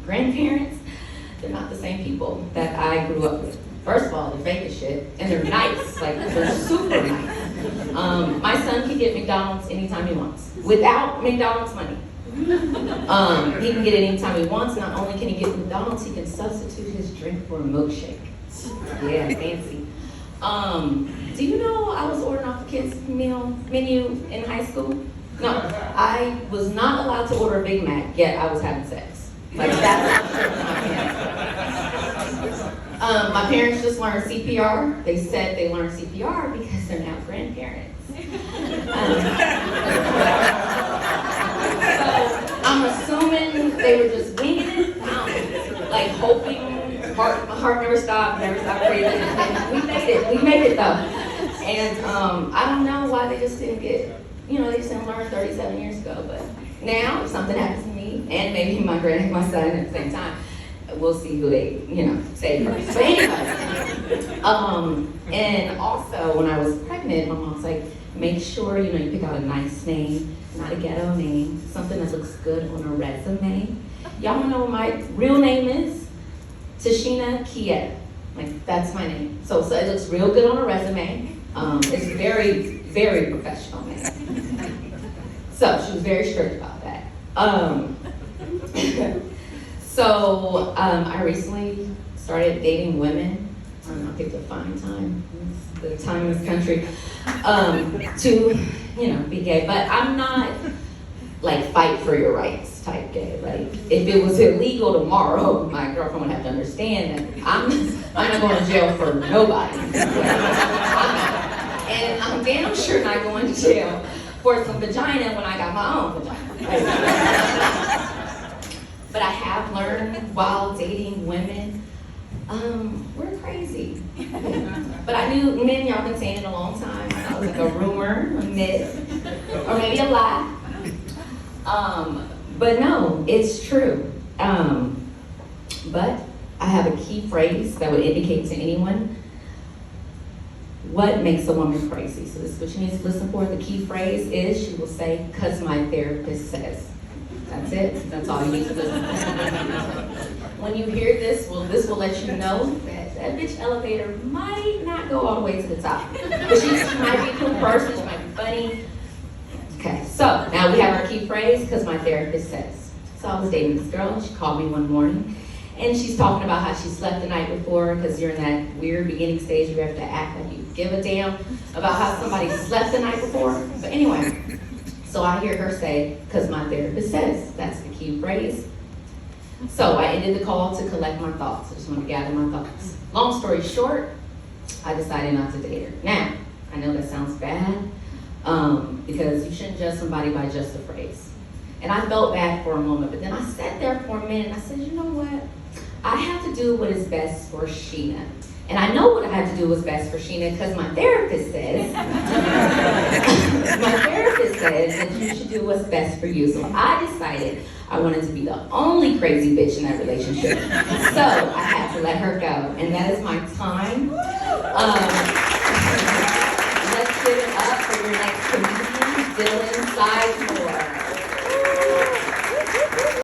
grandparents, they're not the same people that I grew up with. First of all, they're fake as shit, and they're nice, like they're super nice. My son can get McDonald's anytime he wants, without McDonald's money. He can get it anytime he wants. Not only can he get McDonald's, he can substitute his drink for a milkshake. Yeah, fancy. Do you know I was ordering off the kids' meal menu in high school? No, I was not allowed to order a Big Mac, yet I was having sex. Like that's my parents just learned CPR. They said they learned CPR because they're now grandparents. So I'm assuming they were just winging it, like hoping. My heart never stopped breathing. And we made it though. And I don't know why they just didn't get, they just didn't learn 37 years ago. But now, if something happens to me, and maybe my son at the same time, we'll see who they, say first. But anyway, and also when I was pregnant, my mom's like, make sure, you pick out a nice name, not a ghetto name, something that looks good on a resume. Y'all wanna know what my real name is? Tashina Kieta. Like, that's my name. So it looks real good on a resume. It's very, very professional, man. So she was very strict about that. So I recently started dating women. I picked a fine time. It's the time in this country to, be gay. But I'm not like fight for your rights type gay. Like if it was illegal tomorrow, my girlfriend would have to understand that I'm not going to jail for nobody. And I'm damn sure not going to jail for some vagina when I got my own vagina. But I have learned while dating women, we're crazy. But I knew men, y'all been saying it a long time. It was like a rumor, a myth, or maybe a lie. But no, it's true. But I have a key phrase that would indicate to anyone what makes a woman crazy. So this is what you need to listen for. The key phrase is, she will say, "'cause my therapist says." That's it. That's all you need to listen for. When you hear this will let you know that bitch elevator might not go all the way to the top. But she might be a cool person, she might be funny. Okay, so now we have our key phrase, "'cause my therapist says." So I was dating this girl, and she called me one morning, and she's talking about how she slept the night before, because you're in that weird beginning stage where you have to act like you give a damn about how somebody slept the night before. But anyway, so I hear her say, "'cause my therapist says." That's the key phrase. So I ended the call to collect my thoughts. I just want to gather my thoughts. Long story short, I decided not to date her. Now, I know that sounds bad, because you shouldn't judge somebody by just a phrase. And I felt bad for a moment, but then I sat there for a minute and I said, you know what? I have to do what is best for Sheena. And I know what I have to do was best for Sheena because my therapist says, that you should do what's best for you. So I decided I wanted to be the only crazy bitch in that relationship. So I had to let her go. And that is my time. Let's give it up for your next comedian, Dylan Sizemore.